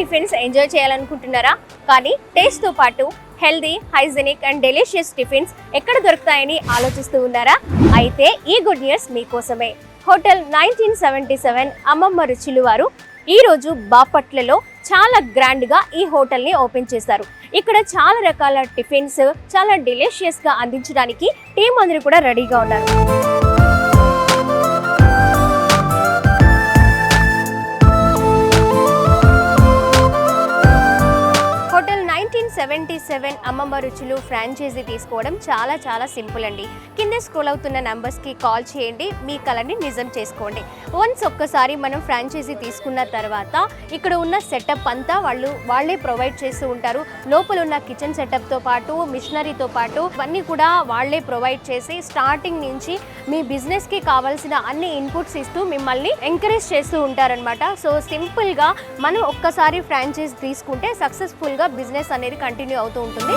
Tiffins enjoy చేయాలనుకుంటున్నారా? కానీ టేస్ట్తో పాటు healthy, hygienic and delicious tiffins ఎక్కడ దొరుకుతాయని ఆలోచిస్తూ ఉన్నారా? అయితే ఈ గుడ్ న్యూస్ మీకోసమే. హోటల్ 1977 అమ్మమ్మ రుచులు వారు ఈరోజు బాపట్లలో చాలా గ్రాండ్గా ఈ హోటల్ని ఓపెన్ చేశారు. ఇక్కడ చాలా రకాల టిఫిన్స్ చాలా డెలిషియస్గా అందించడానికి టీం అందరూ కూడా రెడీగా ఉన్నారు. హోటల్ 1977 అమ్మమ్మ రుచులు ఫ్రాంచైజీ తీసుకోవడం చాలా సింపుల్ అండి. కింద స్క్రోల్ అవుతున్న నంబర్స్కి కాల్ చేయండి, మీ కలని నిజం చేసుకోండి. వన్స్ ఒక్కసారి మనం ఫ్రాంచైజీ తీసుకున్న తర్వాత ఇక్కడ ఉన్న సెటప్ అంతా వాళ్ళే ప్రొవైడ్ చేస్తూ ఉంటారు. లోపల ఉన్న కిచెన్ సెటప్తో పాటు మిషనరీతో పాటు అన్నీ కూడా వాళ్ళే ప్రొవైడ్ చేసి స్టార్టింగ్ నుంచి మీ బిజినెస్కి కావాల్సిన అన్ని ఇన్పుట్స్ ఇస్తూ మిమ్మల్ని ఎంకరేజ్ చేస్తూ ఉంటారనమాట. సో సింపుల్గా మనం ఒక్కసారి ఫ్రాంచైజీ తీసుకుంటే సక్సెస్ఫుల్గా బిజినెస్ అనేది కంటిన్యూ అవుతూ ఉంటుంది.